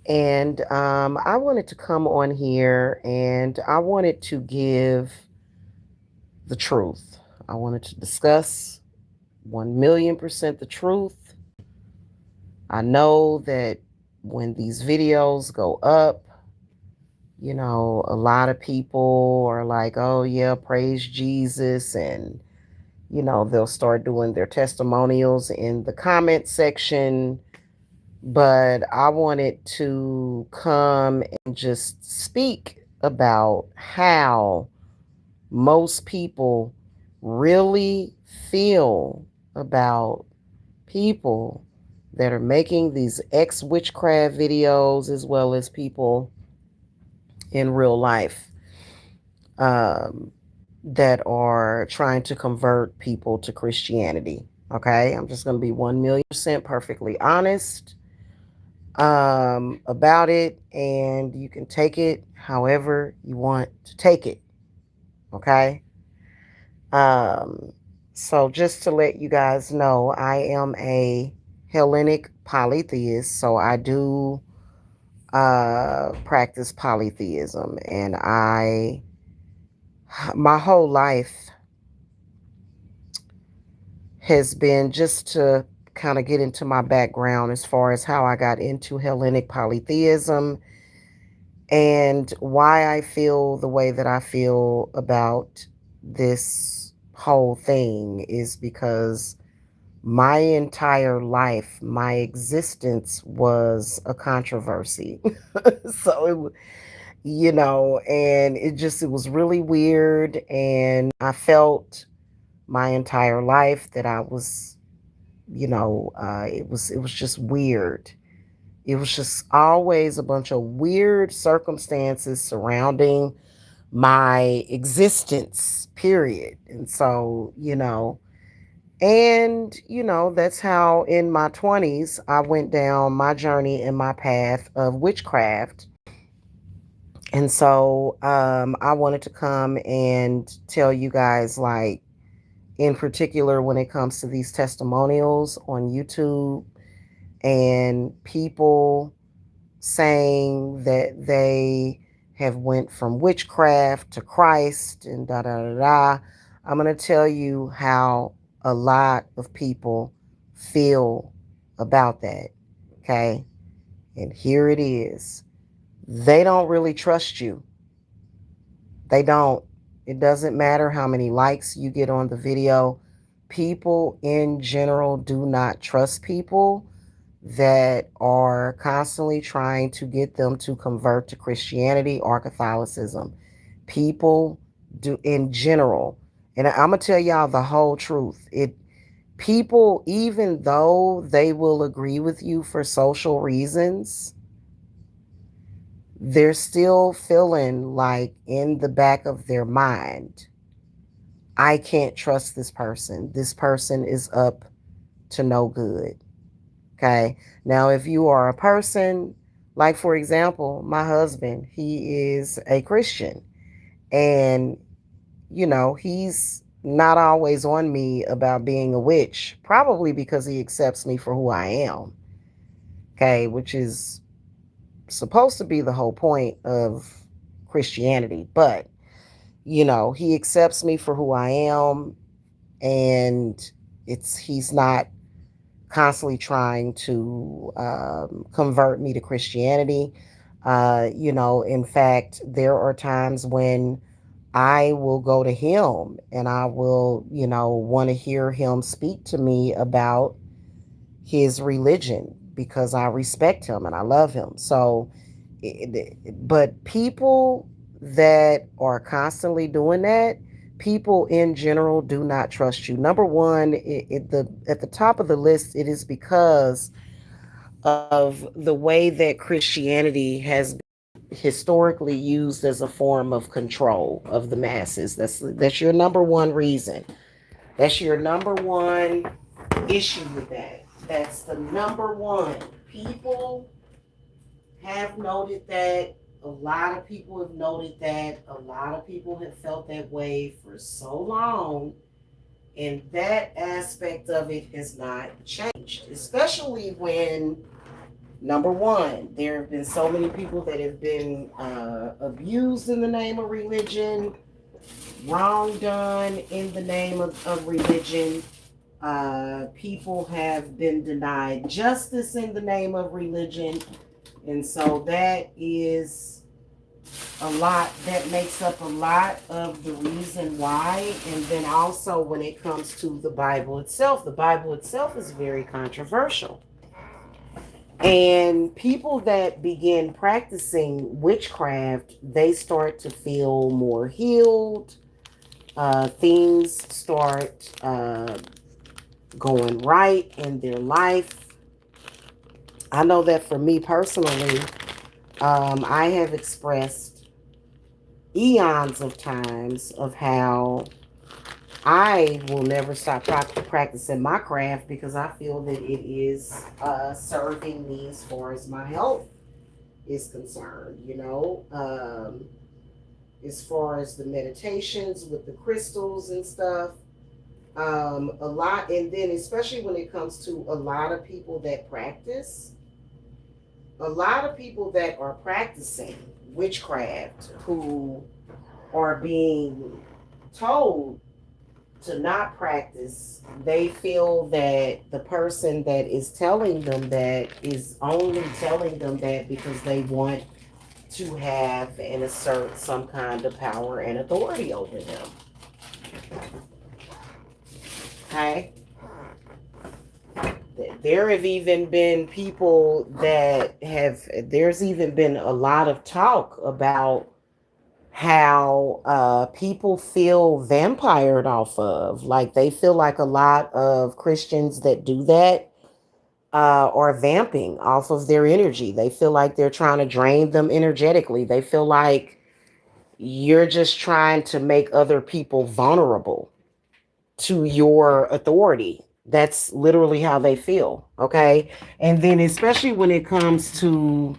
And I wanted to come on here and I wanted to give the truth. I wanted to discuss 1,000,000% the truth. I know that when these videos go up, a lot of people are like, oh, yeah, praise Jesus. And, they'll start doing their testimonials in the comment section. But I wanted to come and just speak about how most people really feel about people that are making these ex-witchcraft videos, as well as people in real life um, that are trying to convert people to Christianity. Okay, I'm just going to be 1,000,000% perfectly honest about it, and you can take it however you want to take it. Okay. Um, so just to let you guys know, I am a Hellenic polytheist, so I do practice polytheism, and my whole life has been just to kind of get into my background as far as how I got into Hellenic polytheism and why I feel the way that I feel about this whole thing is because my entire life, my existence was a controversy. So, and it was really weird. And I felt my entire life that I was, it was just weird. It was just always a bunch of weird circumstances surrounding my existence, period. And so, that's how in my 20s I went down my journey and my path of witchcraft. And so I wanted to come and tell you guys, like, in particular, when it comes to these testimonials on YouTube and people saying that they have went from witchcraft to Christ and da da da da. I'm going to tell you how a lot of people feel about that. Okay? And here it is. They don't really trust you. They don't. It doesn't matter how many likes you get on the video. People in general do not trust people that are constantly trying to get them to convert to Christianity or Catholicism. People do in general. And I'm going to tell y'all the whole truth. People, even though they will agree with you for social reasons, they're still feeling like in the back of their mind, I can't trust this person. This person is up to no good. Okay. Now, if you are a person, like for example, my husband, he is a Christian and, he's not always on me about being a witch, probably because he accepts me for who I am. Okay. Which is supposed to be the whole point of Christianity. But, he accepts me for who I am, and he's not constantly trying to convert me to Christianity. In fact, there are times when I will go to him and I will, want to hear him speak to me about his religion because I respect him and I love him. So, but people that are constantly doing that, people in general do not trust you. Number one, at the top of the list, it is because of the way that Christianity has been historically used as a form of control of the masses. That's your number one reason. That's your number one issue with that. That's the number one. People have noted that. A lot of people have noted that. A lot of people have felt that way for so long. And that aspect of it has not changed, especially when Number one, there have been so many people that have been abused in the name of religion, wrong done in the name of religion. People have been denied justice in the name of religion. And so that is a lot, that makes up a lot of the reason why. And then also, when it comes to the Bible itself is very controversial. And people that begin practicing witchcraft, they start to feel more healed. Things start going right in their life. I know that for me personally, I have expressed eons of times of how I will never stop practicing my craft because I feel that it is serving me as far as my health is concerned, as far as the meditations with the crystals and stuff. A lot, and then especially when it comes to a lot of people that practice, a lot of people that are practicing witchcraft who are being told to not practice, they feel that the person that is telling them that is only telling them that because they want to have and assert some kind of power and authority over them. Okay? There have even been people that have, there's even been a lot of talk about how people feel vampired off of. Like they feel like a lot of Christians that do that are vamping off of their energy. They feel like they're trying to drain them energetically. They feel like you're just trying to make other people vulnerable to your authority. That's literally how they feel. Okay. And then, especially when it comes to,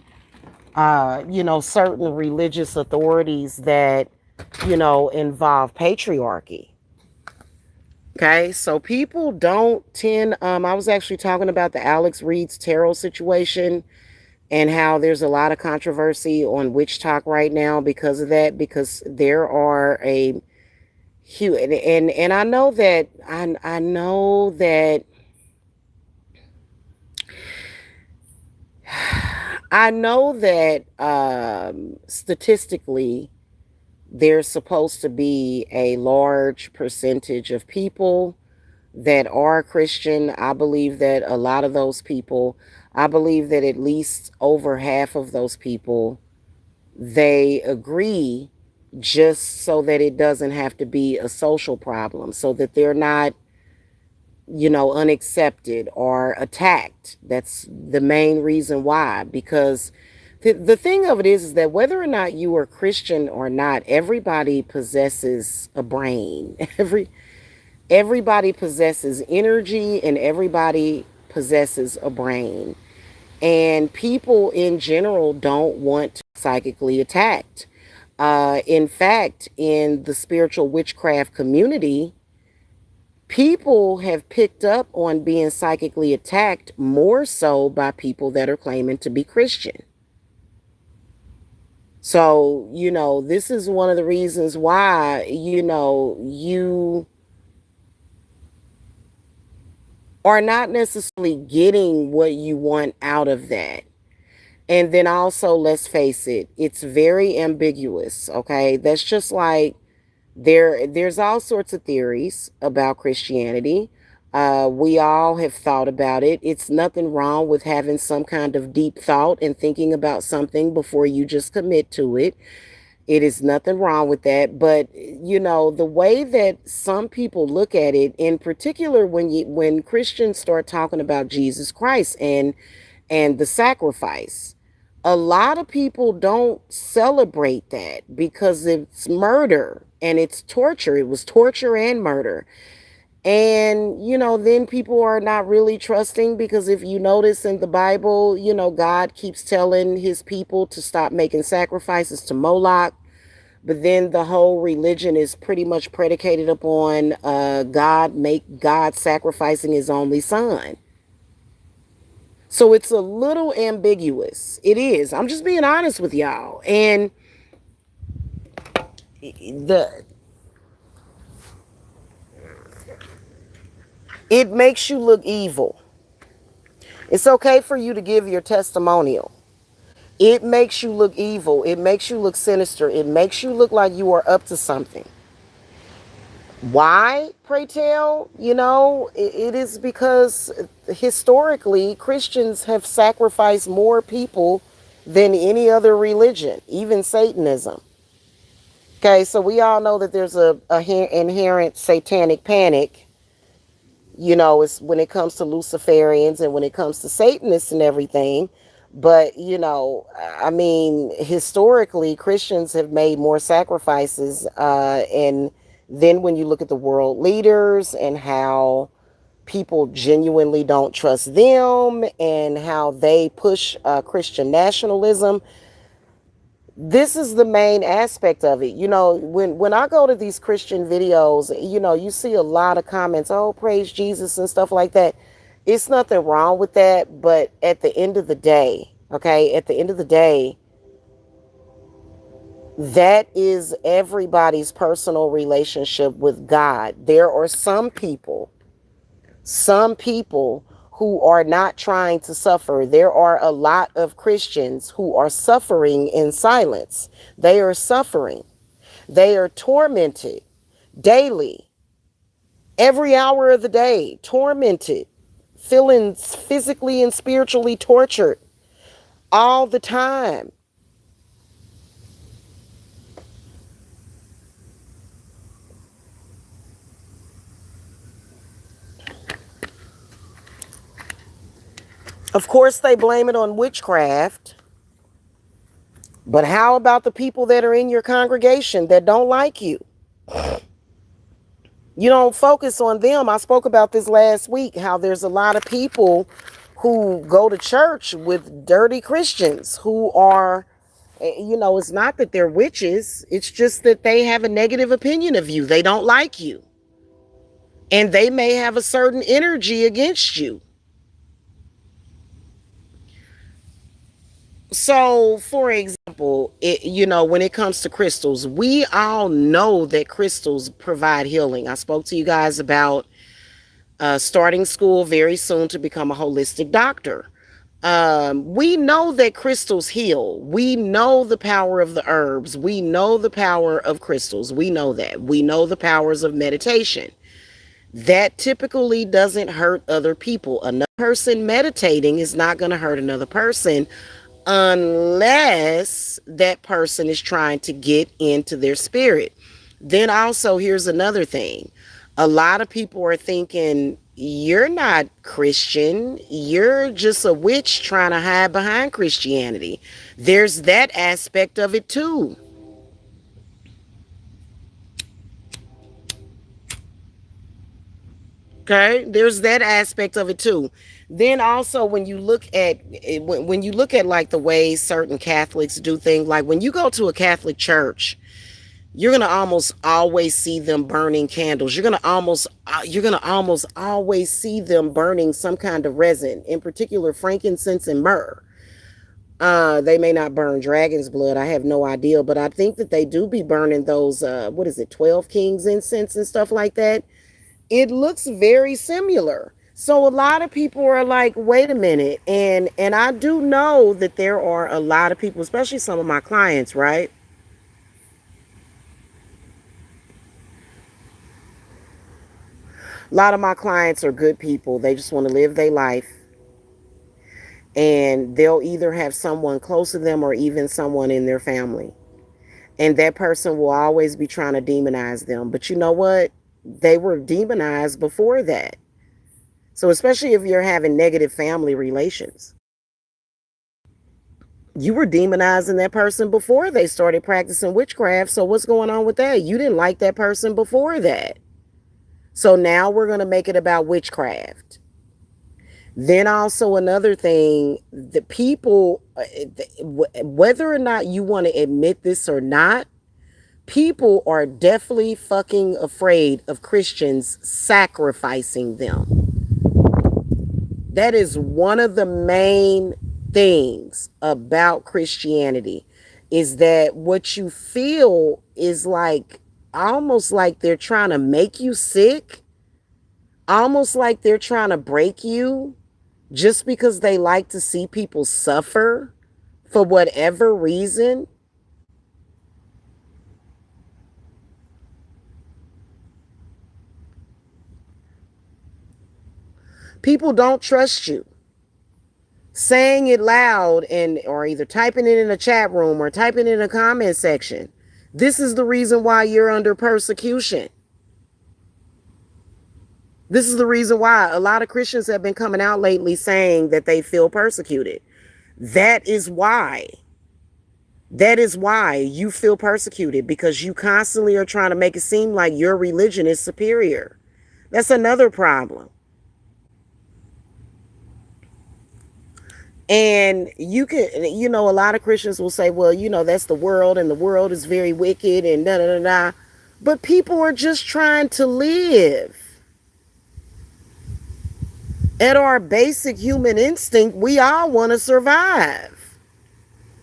certain religious authorities that, involve patriarchy. Okay. So people don't tend, I was actually talking about the Alex Reed's tarot situation and how there's a lot of controversy on Witch Talk right now because of that, because there are a huge, and I know that, I know that, I know that statistically, there's supposed to be a large percentage of people that are Christian. I believe that a lot of those people, I believe that at least over half of those people, they agree just so that it doesn't have to be a social problem, so that they're not, unaccepted or attacked. That's the main reason why. Because the thing of it is that whether or not you are Christian or not, everybody possesses a brain. Everybody possesses energy, and everybody possesses a brain. And people in general don't want to be psychically attacked. In fact, in the spiritual witchcraft community, people have picked up on being psychically attacked more so by people that are claiming to be Christian. So, this is one of the reasons why, you are not necessarily getting what you want out of that. And then also, let's face it, it's very ambiguous, okay? That's just like there's all sorts of theories about Christianity. We all have thought about it. It's nothing wrong with having some kind of deep thought and thinking about something before you just commit to it. It is nothing wrong with that. But the way that some people look at it, in particular when Christians start talking about Jesus Christ and the sacrifice, a lot of people don't celebrate that because it's murder and it's torture. It was torture and murder. And, then people are not really trusting, because if you notice in the Bible, God keeps telling his people to stop making sacrifices to Moloch. But then the whole religion is pretty much predicated upon God sacrificing his only son. So it's a little ambiguous. It is. I'm just being honest with y'all. And the it makes you look evil. It's okay for you to give your testimonial. It makes you look evil. It makes you look sinister. It makes you look like you are up to something. Why, pray tell? It is because historically Christians have sacrificed more people than any other religion, even Satanism. Okay, so we all know that there's a inherent satanic panic. It's when it comes to Luciferians and when it comes to Satanists and everything. But, I mean, historically, Christians have made more sacrifices. And then when you look at the world leaders and how people genuinely don't trust them and how they push Christian nationalism, this is the main aspect of it. When I go to these Christian videos, you see a lot of comments, oh, praise Jesus and stuff like that. It's nothing wrong with that. But at the end of the day, okay, at the end of the day, that is everybody's personal relationship with God. There are some people who are not trying to suffer. There are a lot of Christians who are suffering in silence. They are suffering. They are tormented daily, every hour of the day, tormented, feeling physically and spiritually tortured all the time. Of course, they blame it on witchcraft. But how about the people that are in your congregation that don't like you? You don't focus on them. I spoke about this last week, how there's a lot of people who go to church with dirty Christians who are, it's not that they're witches. It's just that they have a negative opinion of you. They don't like you. And they may have a certain energy against you. So, for example, when it comes to crystals, we all know that crystals provide healing. I spoke to you guys about starting school very soon to become a holistic doctor. We know that crystals heal. We know the power of the herbs. We know the power of crystals. We know that. We know the powers of meditation. That typically doesn't hurt other people. Another person meditating is not going to hurt another person unless that person is trying to get into their spirit. Then also, here's another thing. A lot of people are thinking, you're not Christian. You're just a witch trying to hide behind Christianity. There's that aspect of it too. Okay, there's that aspect of it too. Then also, when you look at like the way certain Catholics do things, like when you go to a Catholic church, you're gonna almost always see them burning candles. You're gonna almost always see them burning some kind of resin, in particular frankincense and myrrh. They may not burn dragon's blood. I have no idea, but I think that they do be burning those. What is it, 12 Kings incense and stuff like that. It looks very similar. So a lot of people are like, wait a minute. And I do know that there are a lot of people, especially some of my clients, right? A lot of my clients are good people. They just want to live their life. And they'll either have someone close to them or even someone in their family. And that person will always be trying to demonize them. But you know what? They were demonized before that. So especially if you're having negative family relations, you were demonizing that person before they started practicing witchcraft. So what's going on with that? You didn't like that person before that. So now we're going to make it about witchcraft. Then also another thing, the people, whether or not you want to admit this or not, people are definitely fucking afraid of Christians sacrificing them. That is one of the main things about Christianity, is that what you feel is like almost like they're trying to make you sick, almost like they're trying to break you just because they like to see people suffer for whatever reason. People don't trust you. Saying it loud, and or either typing it in a chat room or typing it in a comment section. This is the reason why you're under persecution. This is the reason why a lot of Christians have been coming out lately saying that they feel persecuted. That is why. That is why you feel persecuted, because you constantly are trying to make it seem like your religion is superior. That's another problem. And you can, a lot of Christians will say, well, that's the world, and the world is very wicked, and da da da da. But people are just trying to live. At our basic human instinct, we all want to survive.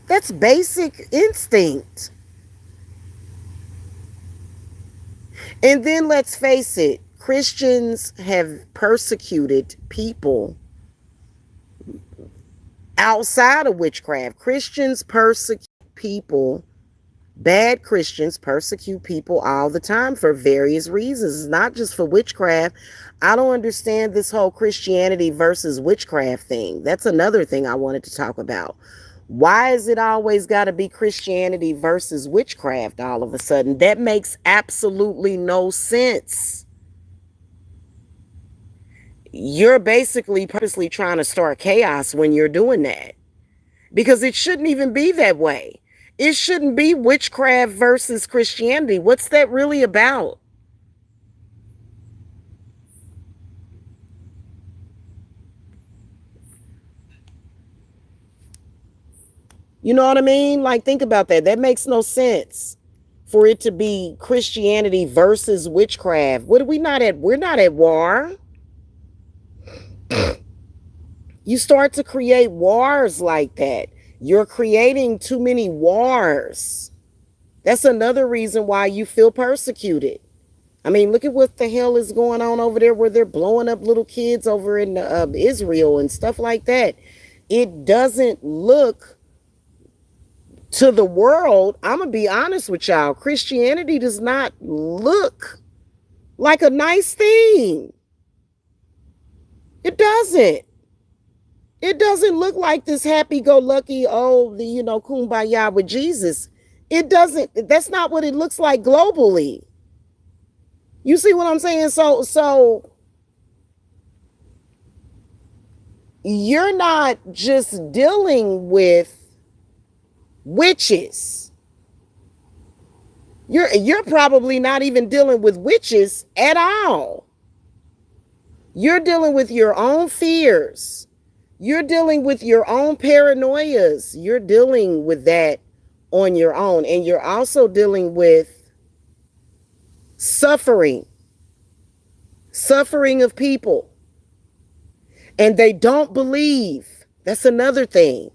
That's basic instinct. And then let's face it, Christians have persecuted people outside of witchcraft. Christians persecute people. Bad Christians persecute people all the time for various reasons. It's not just for witchcraft. I don't understand this whole Christianity versus witchcraft thing. That's another thing I wanted to talk about. Why is it always got to be Christianity versus witchcraft all of a sudden? That makes absolutely no sense. You're basically purposely trying to start chaos when you're doing that, because it shouldn't even be that way. It shouldn't be witchcraft versus Christianity. What's that really about? You know what I mean? Like, think about that. That makes no sense for it to be Christianity versus witchcraft. What are we not at? We're not at war. You start to create wars like that. You're creating too many wars. That's another reason why you feel persecuted. I mean, look at what the hell is going on over there, where they're blowing up little kids over in Israel and stuff like that. It doesn't look to the world. I'm going to be honest with y'all. Christianity does not look like a nice thing. It doesn't. It doesn't look like this happy-go-lucky, kumbaya with Jesus. It doesn't. That's not what it looks like globally. You see what I'm saying? So you're not just dealing with witches. You're probably not even dealing with witches at all. You're dealing with your own fears. You're dealing with your own paranoias. You're dealing with that on your own. And you're also dealing with suffering of people. And they don't believe. That's another thing.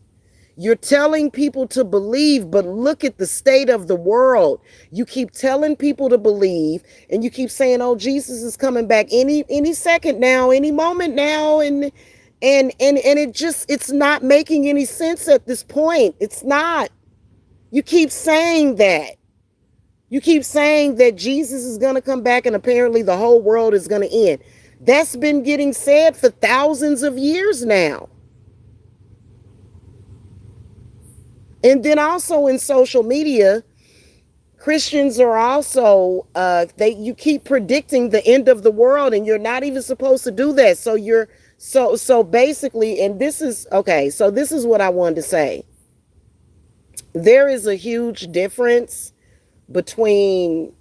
You're telling people to believe, but look at the state of the world. You keep telling people to believe, and you keep saying, oh, Jesus is coming back any second now, any moment now, and it's not making any sense at this point. It's not. You keep saying that. You keep saying that Jesus is going to come back and apparently the whole world is going to end. That's been getting said for thousands of years now. And then also in social media, Christians are also, you keep predicting the end of the world, and you're not even supposed to do that. So basically, and this is, okay, so this is what I wanted to say. There is a huge difference between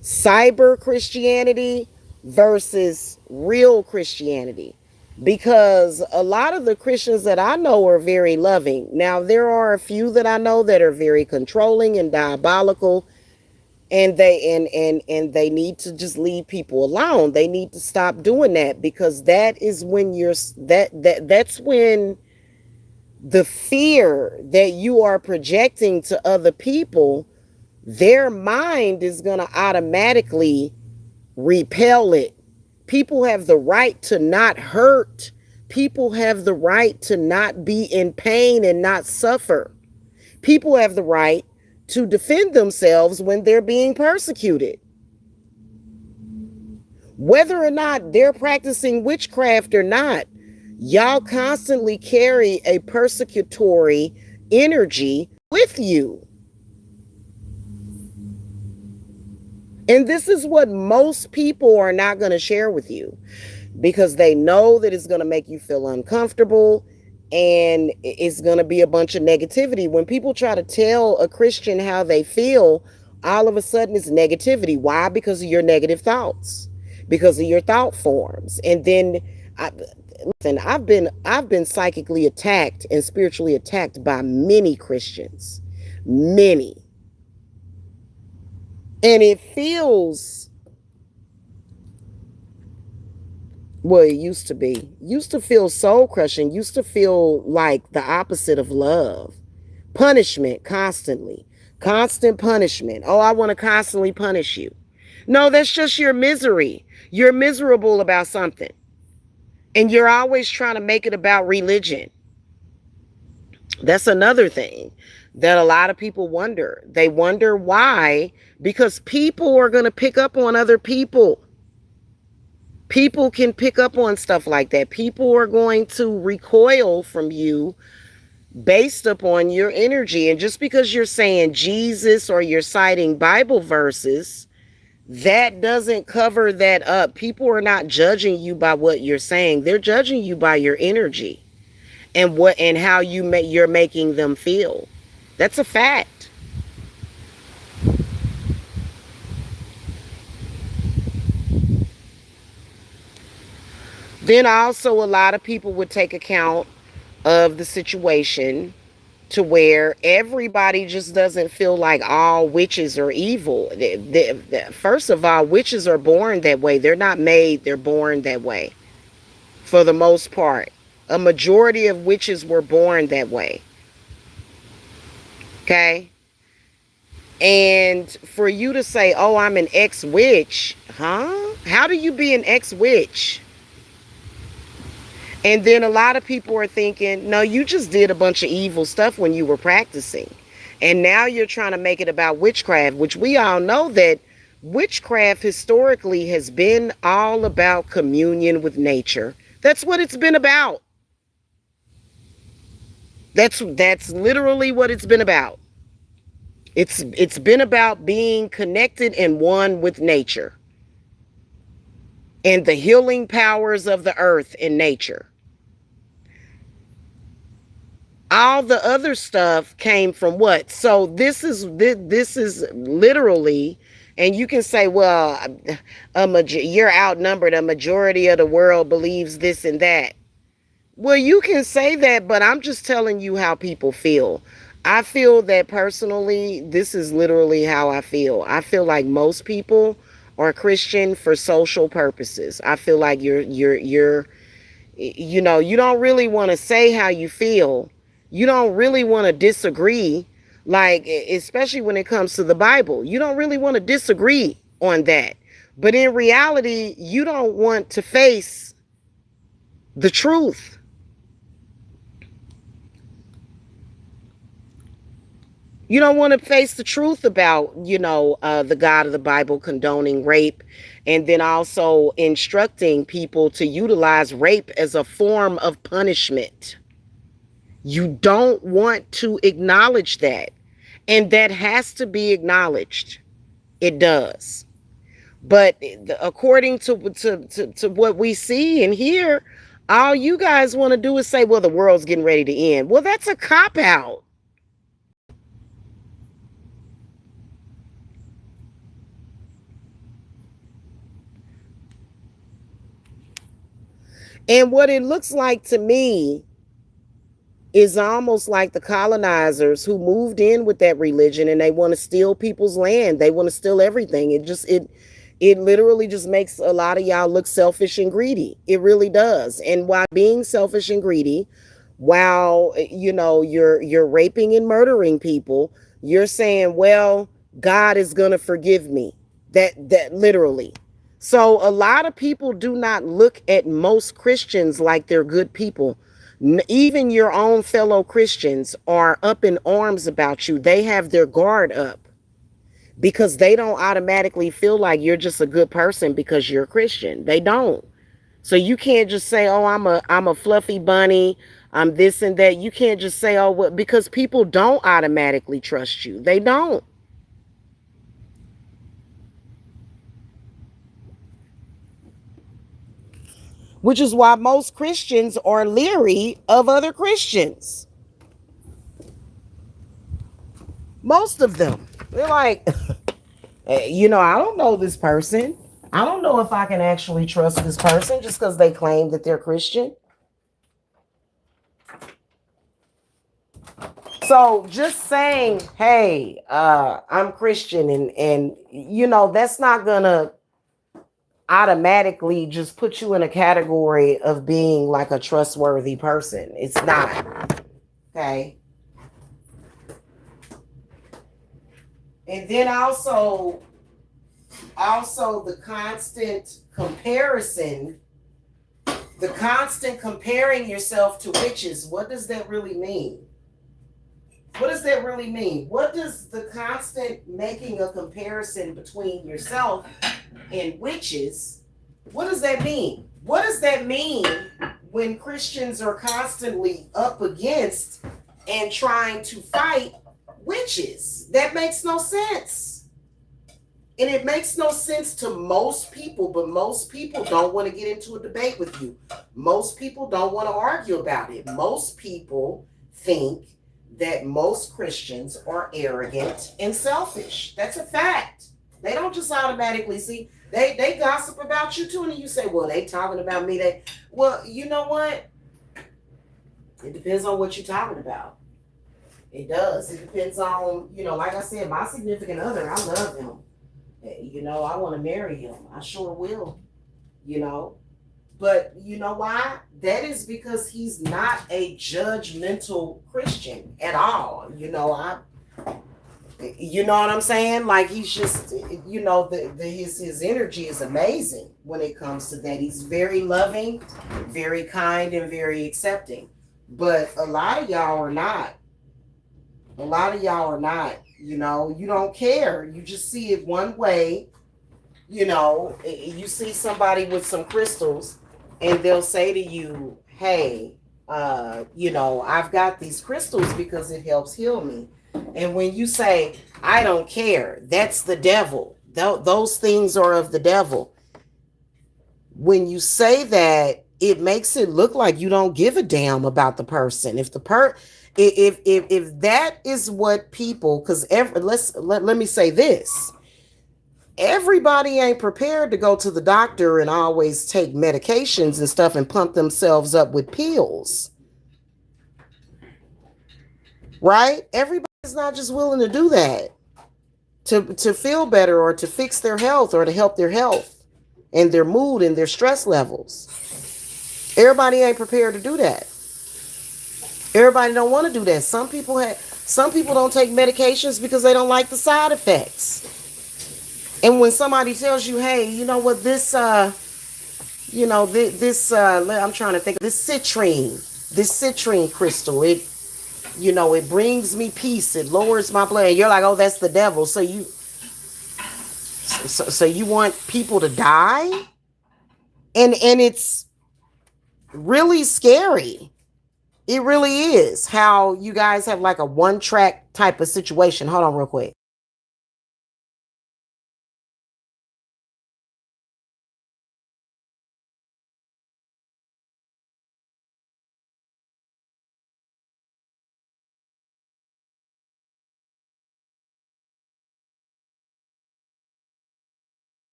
cyber Christianity versus real Christianity, because a lot of the Christians that I know are very loving. Now, there are a few that I know that are very controlling and diabolical, And and they need to just leave people alone. They need to stop doing that, because that is when that's when the fear that you are projecting to other people, their mind is going to automatically repel it. People have the right to not hurt. People have the right to not be in pain and not suffer. People have the right to defend themselves when they're being persecuted. Whether or not they're practicing witchcraft or not, y'all constantly carry a persecutory energy with you. And this is what most people are not going to share with you, because they know that it's going to make you feel uncomfortable, and it's going to be a bunch of negativity. When people try to tell a Christian how they feel, all of a sudden it's negativity. Why? Because of your negative thoughts, because of your thought forms. And then listen, I've been psychically attacked and spiritually attacked by many Christians. Many. And it feels, well, it used to feel soul crushing, used to feel like the opposite of love. Punishment, constantly, constant punishment. Oh, I want to constantly punish you. No, that's just your misery. You're miserable about something, and you're always trying to make it about religion. That's another thing that a lot of people wonder. They wonder why, because people are going to pick up on other people. People can pick up on stuff like that. People are going to recoil from you based upon your energy. And just because you're saying Jesus or you're citing Bible verses, that doesn't cover that up. People are not judging you by what you're saying. They're judging you by your energy and what and how you're making them feel. That's a fact. Then also a lot of people would take account of the situation to where everybody just doesn't feel like all witches are evil. First of all, witches are born that way. They're not made, they're born that way for the most part. A majority of witches were born that way. Okay? And for you to say, oh, I'm an ex-witch, huh? How do you be an ex-witch? And then a lot of people are thinking, no, you just did a bunch of evil stuff when you were practicing. And now you're trying to make it about witchcraft, which we all know that witchcraft historically has been all about communion with nature. That's what it's been about. That's literally what it's been about. It's been about being connected and one with nature and the healing powers of the earth and nature. All the other stuff came from what? So this is literally, and you can say, well, you're outnumbered. A majority of the world believes this and that. Well, you can say that, but I'm just telling you how people feel. I feel that personally, this is literally how I feel. I feel like most people are Christian for social purposes. I feel like you're you don't really want to say how you feel. You don't really want to disagree, like, especially when it comes to the Bible. You don't really want to disagree on that. But in reality, you don't want to face the truth. You don't want to face the truth about, the God of the Bible condoning rape, and then also instructing people to utilize rape as a form of punishment. You don't want to acknowledge that. And that has to be acknowledged. It does. But according to what we see and hear, all you guys want to do is say, well, the world's getting ready to end. Well, that's a cop out. And what it looks like to me It's almost like the colonizers who moved in with that religion and they want to steal people's land. They want to steal everything. It literally just makes a lot of y'all look selfish and greedy. It really does. And while being selfish and greedy, while you're raping and murdering people, you're saying, well, God is going to forgive me. That literally. So a lot of people do not look at most Christians like they're good people. Even your own fellow Christians are up in arms about you. They have their guard up because they don't automatically feel like you're just a good person because you're a Christian. They don't. So you can't just say, "Oh, I'm a fluffy bunny. I'm this and that." You can't just say, "Oh, well," because people don't automatically trust you. They don't. Which is why most Christians are leery of other Christians. Most of them. They're like, I don't know this person. I don't know if I can actually trust this person just because they claim that they're Christian. So just saying, hey, I'm Christian, and that's not gonna automatically just put you in a category of being like a trustworthy person. It's not. Okay. And then also the constant comparing yourself to witches. What does that really mean? What does that really mean? What does the constant making a comparison between yourself and witches, what does that mean? What does that mean when Christians are constantly up against and trying to fight witches? That makes no sense. And it makes no sense to most people, but most people don't want to get into a debate with you. Most people don't want to argue about it. Most people think that most Christians are arrogant and selfish. That's a fact. They don't just automatically see. They gossip about you too, and you say, "Well, they talking about me." Well, you know what? It depends on what you're talking about. It does. It depends on, like I said, my significant other. I love him. I want to marry him. I sure will. You know, but you know why? That is because he's not a judgmental Christian at all. You know what I'm saying? Like he's just, his energy is amazing when it comes to that. He's very loving, very kind, and very accepting. But a lot of y'all are not. A lot of y'all are not. You don't care. You just see it one way. You see somebody with some crystals, and they'll say to you, "Hey, I've got these crystals because it helps heal me." And when you say, "I don't care," that's the devil. Those things are of the devil. When you say that, it makes it look like you don't give a damn about the person. If that is what people, because let me say this, everybody ain't prepared to go to the doctor and always take medications and stuff and pump themselves up with pills, right? Everybody's not just willing to do that to feel better or to fix their health or to help their health and their mood and their stress levels. Everybody ain't prepared to do that. Everybody don't want to do that. Some people don't take medications because they don't like the side effects. And when somebody tells you, "Hey, you know what, I'm trying to think of this citrine crystal, it brings me peace, it lowers my blood," and you're like, "Oh, that's the devil." So you want people to die? And it's really scary. It really is how you guys have like a one track type of situation. Hold on real quick.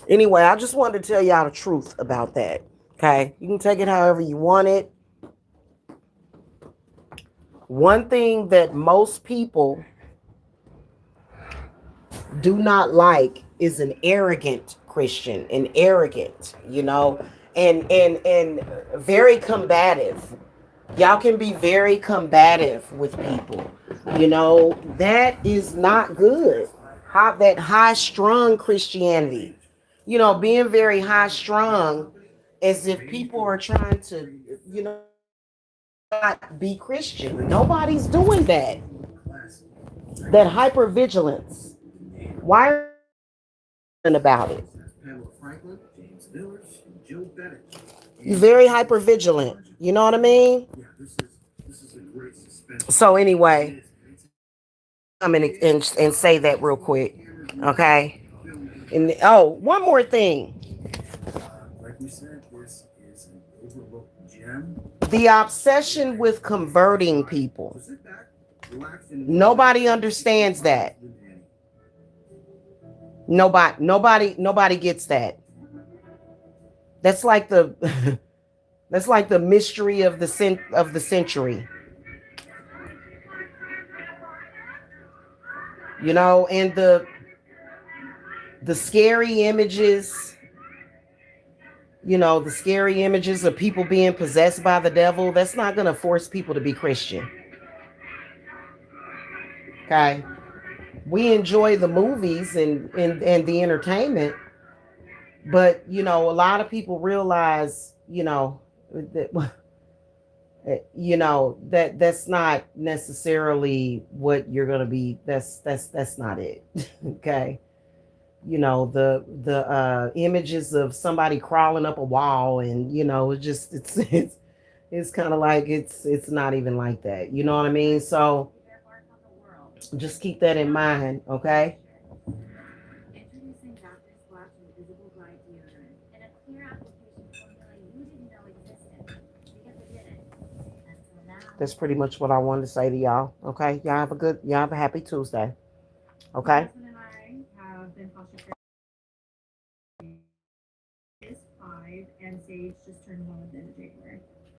Anyway, I just wanted to tell y'all the truth about that. Okay, you can take it however you want it. One thing that most people do not like is an arrogant Christian, an arrogant, and very combative. Y'all can be very combative with people. That is not good. That high strung Christianity, being very high strung, as if people are trying to, not be Christian. Nobody's doing that. That hyper vigilance. Why are about it? You're very hyper vigilant. You know what I mean? So anyway, come in and say that real quick, okay? And one more thing. The obsession with converting people. Nobody understands that. Nobody gets that. That's like the that's like the mystery of the century. And the scary images, the scary images of people being possessed by the devil, that's not going to force people to be Christian. Okay? We enjoy the movies and the entertainment, but a lot of people realize, that that's not necessarily what you're going to be. That's not it. Okay? The images of somebody crawling up a wall, and it's just it's kind of like it's not even like that. You know what I mean? So just keep that in mind, okay? That's pretty much what I wanted to say to y'all. Okay, y'all have a happy Tuesday. Okay.